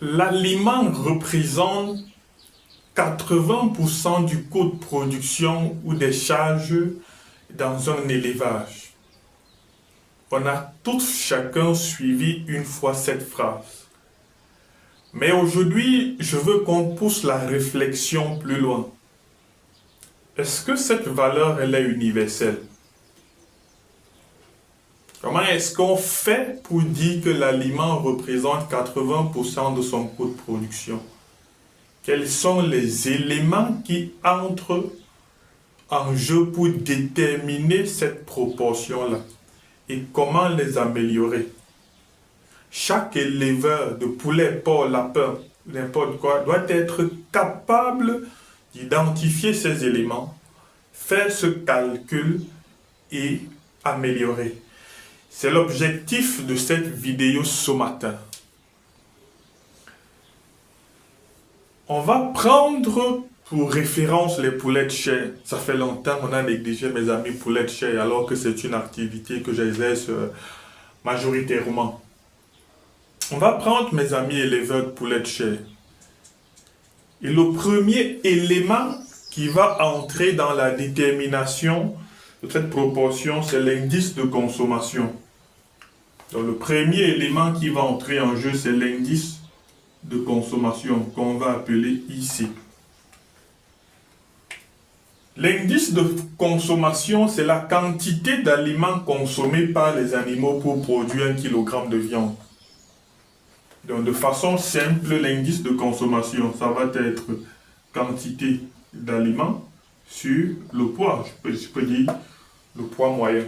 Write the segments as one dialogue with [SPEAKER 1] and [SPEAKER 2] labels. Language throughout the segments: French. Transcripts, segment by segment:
[SPEAKER 1] L'aliment représente 80% du coût de production ou des charges dans un élevage. On a tous chacun suivi une fois cette phrase. Mais aujourd'hui, je veux qu'on pousse la réflexion plus loin. Est-ce que cette valeur, elle est universelle? Comment est-ce qu'on fait pour dire que l'aliment représente 80% de son coût de production? Quels sont les éléments qui entrent en jeu pour déterminer cette proportion-là? Et comment les améliorer? Chaque éleveur de poulet, porc, lapin, n'importe quoi, doit être capable d'identifier ces éléments, faire ce calcul et améliorer. C'est l'objectif de cette vidéo ce matin. On va prendre pour référence les poulets de chair. Ça fait longtemps qu'on a négligé mes amis poulets de chair alors que c'est une activité que j'exerce majoritairement. On va prendre mes amis éleveurs de poulets de chair. Et le premier élément qui va entrer dans la détermination de cette proportion, c'est l'indice de consommation. Donc le premier élément qui va entrer en jeu, c'est l'indice de consommation qu'on va appeler IC. L'indice de consommation, c'est la quantité d'aliments consommés par les animaux pour produire 1 kg de viande. Donc de façon simple, l'indice de consommation, ça va être quantité d'aliments sur le poids, je peux dire le poids moyen.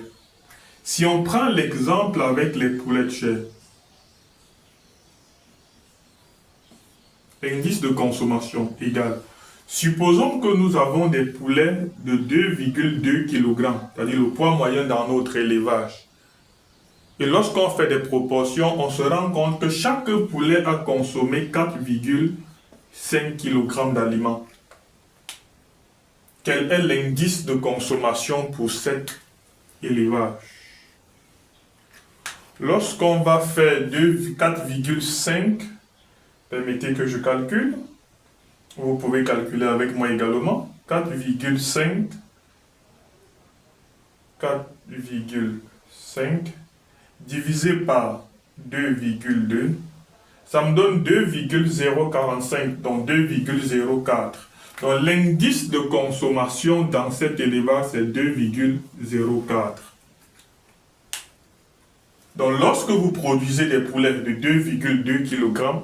[SPEAKER 1] Si on prend l'exemple avec les poulets de chair, l'indice de consommation égale. Supposons que nous avons des poulets de 2,2 kg, c'est-à-dire le poids moyen dans notre élevage. Et lorsqu'on fait des proportions, on se rend compte que chaque poulet a consommé 4,5 kg d'aliments. Quel est l'indice de consommation pour cet élevage? Lorsqu'on va faire 4,5, permettez que je calcule. Vous pouvez calculer avec moi également. 4,5 divisé par 2,2, ça me donne 2,045, donc 2,04. Donc l'indice de consommation dans cet élevage, c'est 2,04. Donc lorsque vous produisez des poulets de 2,2 kg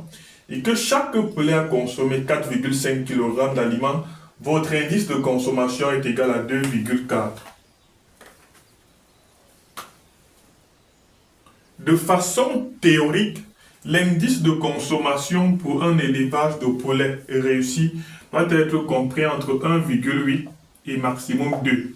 [SPEAKER 1] et que chaque poulet a consommé 4,5 kg d'aliments, votre indice de consommation est égal à 2,4. De façon théorique, l'indice de consommation pour un élevage de poulets réussi doit être compris entre 1,8 et maximum 2.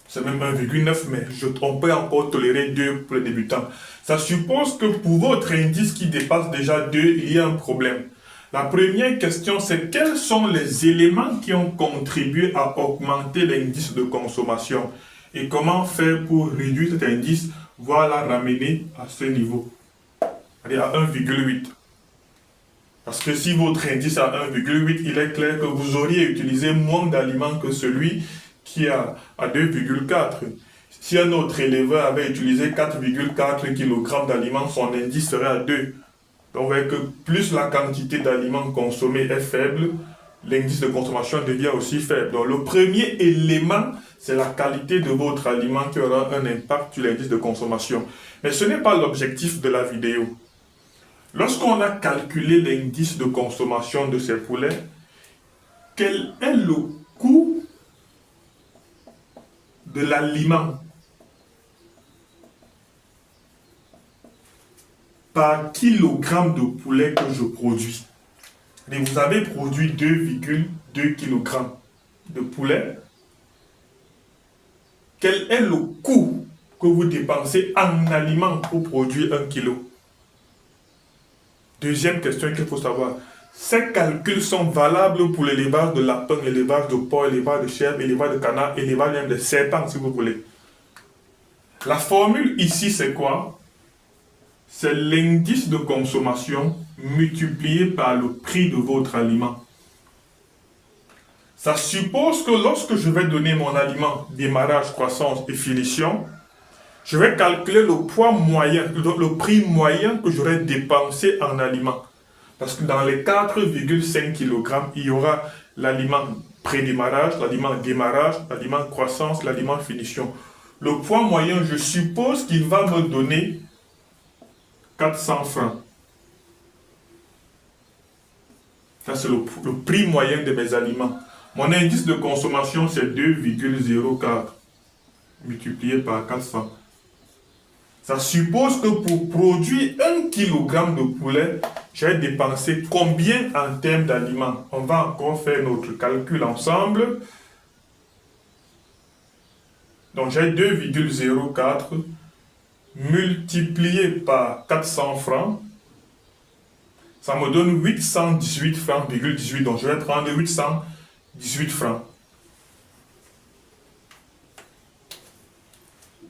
[SPEAKER 1] C'est même 1,9, mais on peut encore tolérer 2 pour les débutants. Ça suppose que pour votre indice qui dépasse déjà 2, il y a un problème. La première question, c'est quels sont les éléments qui ont contribué à augmenter l'indice de consommation et comment faire pour réduire cet indice, voire la ramener à ce niveau, c'est-à-dire à 1,8. Parce que si votre indice est à 1,8, il est clair que vous auriez utilisé moins d'aliments que celui qui est à 2,4. Si un autre éleveur avait utilisé 4,4 kg d'aliments, son indice serait à 2. Donc, vous voyez que plus la quantité d'aliments consommés est faible, l'indice de consommation devient aussi faible. Donc, le premier élément, c'est la qualité de votre aliment qui aura un impact sur l'indice de consommation. Mais ce n'est pas l'objectif de la vidéo. Lorsqu'on a calculé l'indice de consommation de ces poulets, quel est le coût de l'aliment par kilogramme de poulet que je produis? Et vous avez produit 2,2 kg de poulet. Quel est le coût que vous dépensez en aliments pour produire 1 kg? Deuxième question qu'il faut savoir. Ces calculs sont valables pour l'élevage de lapin, l'élevage de porc, l'élevage de chèvre, l'élevage de canard, l'élevage même de serpents si vous voulez. La formule ici c'est quoi? C'est l'indice de consommation multiplié par le prix de votre aliment. Ça suppose que lorsque je vais donner mon aliment, démarrage, croissance et finition, je vais calculer le poids moyen, le prix moyen que j'aurais dépensé en aliment. Parce que dans les 4,5 kg, il y aura l'aliment pré-démarrage, l'aliment démarrage, l'aliment croissance, l'aliment finition. Le poids moyen, je suppose qu'il va me donner 400 francs. Ça, c'est le prix moyen de mes aliments. Mon indice de consommation, c'est 2,04 multiplié par 400. Ça suppose que pour produire 1 kg de poulet, j'ai dépensé combien en termes d'aliments? On va encore faire notre calcul ensemble. Donc j'ai 2,04 multiplié par 400 francs. Ça me donne 818 francs,18. Donc je vais prendre 818 francs.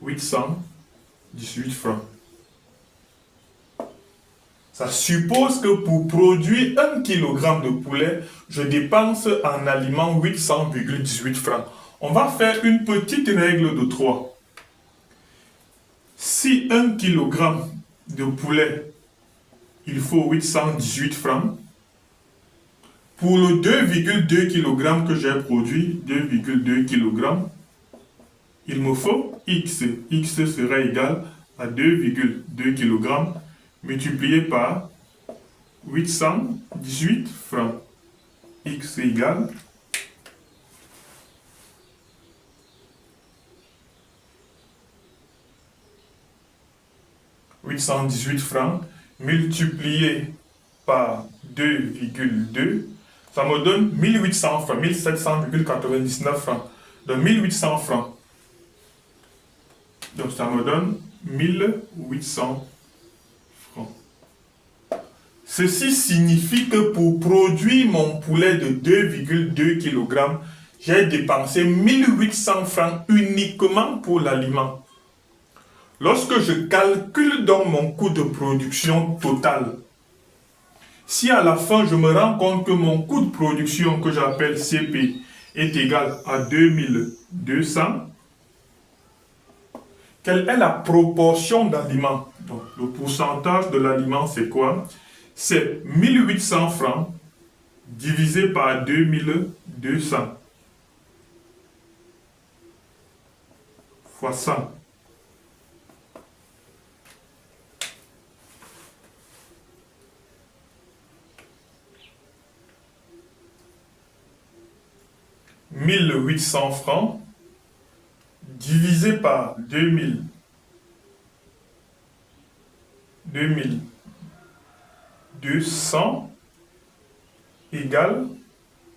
[SPEAKER 1] 818 francs. Ça suppose que pour produire 1 kg de poulet, je dépense en aliments 800,18 francs. On va faire une petite règle de 3. Si 1 kg de poulet, il faut 818 francs, pour le 2,2 kg que j'ai produit, 2,2 kg, il me faut X. X sera égal à 2,2 kg multiplié par 818 francs. X égale 818 francs multiplié par 2,2, ça me donne 1800 francs, 1700,99 francs. Donc 1800 francs. Donc ça me donne 1800 francs. Ceci signifie que pour produire mon poulet de 2,2 kg, j'ai dépensé 1800 francs uniquement pour l'aliment. Lorsque je calcule donc mon coût de production total, si à la fin je me rends compte que mon coût de production que j'appelle CP est égal à 2200, quelle est la proportion d'aliments? Donc le pourcentage de l'aliment c'est quoi? C'est 1800 francs divisé par 2200 fois 100. « 1800 francs divisé par 2200 égale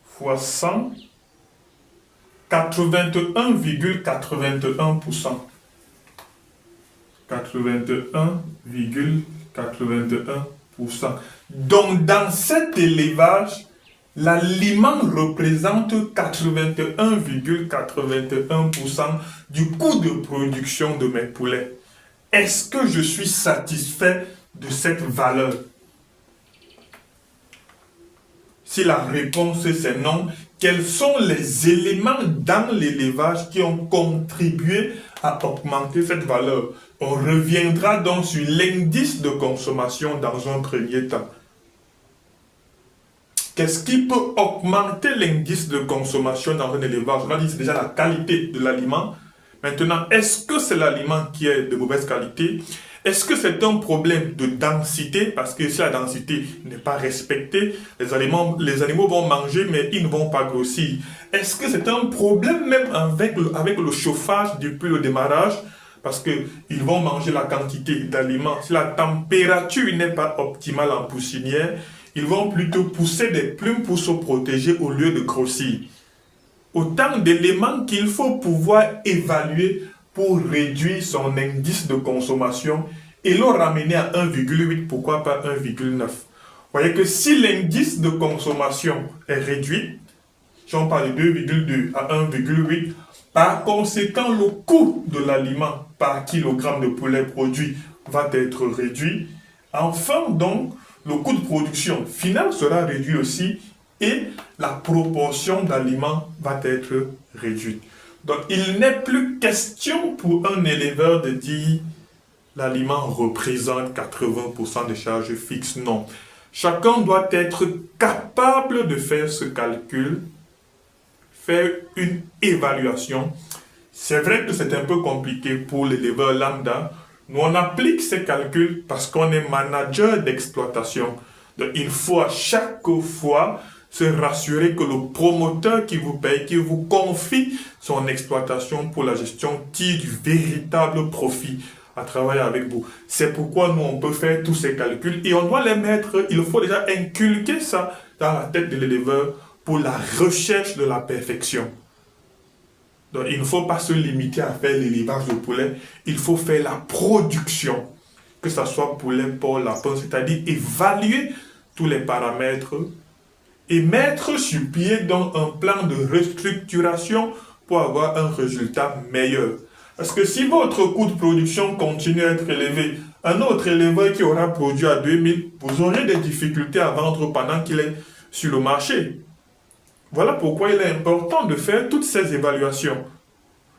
[SPEAKER 1] fois 100, 81,81%. 81,81%. Donc dans cet élevage, l'aliment représente 81,81% du coût de production de mes poulets. Est-ce que je suis satisfait de cette valeur? Si la réponse c'est non, quels sont les éléments dans l'élevage qui ont contribué à augmenter cette valeur? On reviendra donc sur l'indice de consommation dans un premier temps. Qu'est-ce qui peut augmenter l'indice de consommation dans un élevage? On a dit c'est déjà la qualité de l'aliment. Maintenant, est-ce que c'est l'aliment qui est de mauvaise qualité? Est-ce que c'est un problème de densité? Parce que si la densité n'est pas respectée, les animaux vont manger, mais ils ne vont pas grossir. Est-ce que c'est un problème même avec le chauffage depuis le démarrage? Parce qu'ils vont manger la quantité d'aliments. Si la température n'est pas optimale en poussinière, ils vont plutôt pousser des plumes pour se protéger au lieu de grossir. Autant d'éléments qu'il faut pouvoir évaluer pour réduire son indice de consommation et le ramener à 1,8, pourquoi pas 1,9. Vous voyez que si l'indice de consommation est réduit, si on parle de 2,2 à 1,8, par conséquent, le coût de l'aliment par kilogramme de poulet produit va être réduit. Enfin, donc, le coût de production final sera réduit aussi et la proportion d'aliments va être réduite. Donc, il n'est plus question pour un éleveur de dire l'aliment représente 80% des charges fixes. Non. Chacun doit être capable de faire ce calcul, faire une évaluation. C'est vrai que c'est un peu compliqué pour l'éleveur lambda. Nous, on applique ces calculs parce qu'on est manager d'exploitation. Donc, il faut à chaque fois se rassurer que le promoteur qui vous paye, qui vous confie son exploitation pour la gestion, tire du véritable profit à travailler avec vous. C'est pourquoi nous, on peut faire tous ces calculs et on doit les mettre, il faut déjà inculquer ça dans la tête de l'éleveur pour la recherche de la perfection. Donc, il ne faut pas se limiter à faire l'élevage de poulet, il faut faire la production, que ce soit poulet, porc, lapin, c'est-à-dire évaluer tous les paramètres et mettre sur pied donc un plan de restructuration pour avoir un résultat meilleur. Parce que si votre coût de production continue à être élevé, un autre éleveur qui aura produit à 2000, vous aurez des difficultés à vendre pendant qu'il est sur le marché. Voilà pourquoi il est important de faire toutes ces évaluations.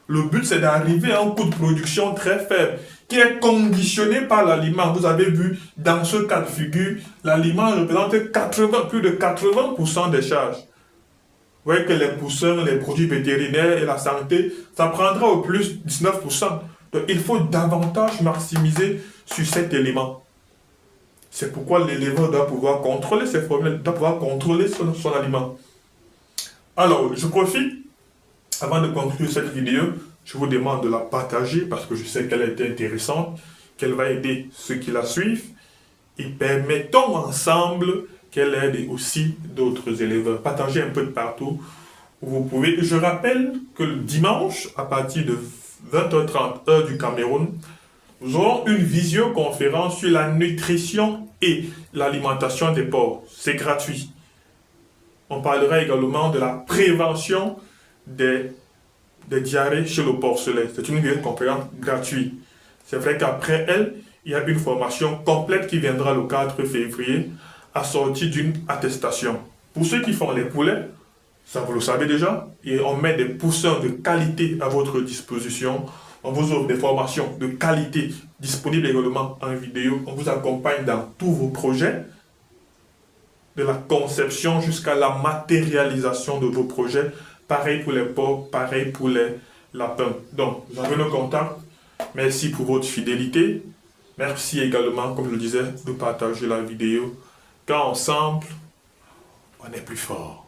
[SPEAKER 1] Le but, c'est d'arriver à un coût de production très faible, qui est conditionné par l'aliment. Vous avez vu, dans ce cas de figure, l'aliment représente plus de 80% des charges. Vous voyez que les poussins, les produits vétérinaires et la santé, ça prendra au plus 19%. Donc, il faut davantage maximiser sur cet élément. C'est pourquoi l'éleveur doit pouvoir contrôler ses formules, doit pouvoir contrôler son aliment. Alors, je profite, avant de conclure cette vidéo, je vous demande de la partager parce que je sais qu'elle est intéressante, qu'elle va aider ceux qui la suivent et permettons ensemble qu'elle aide aussi d'autres éleveurs. Partagez un peu de partout où vous pouvez. Je rappelle que le dimanche, à partir de 20h30 heure du Cameroun, nous aurons une visioconférence sur la nutrition et l'alimentation des porcs. C'est gratuit. On parlera également de la prévention des diarrhées chez le porcelet. C'est une visioconférence gratuite. C'est vrai qu'après elle, il y a une formation complète qui viendra le 4 février, assortie d'une attestation. Pour ceux qui font les poulets, ça vous le savez déjà, et on met des poussins de qualité à votre disposition. On vous offre des formations de qualité disponibles également en vidéo. On vous accompagne dans tous vos projets, de la conception jusqu'à la matérialisation de vos projets. Pareil pour les porcs, pareil pour les lapins. Donc, vous avez nos contacts. Merci pour votre fidélité. Merci également, comme je le disais, de partager la vidéo. Car ensemble, on est plus fort.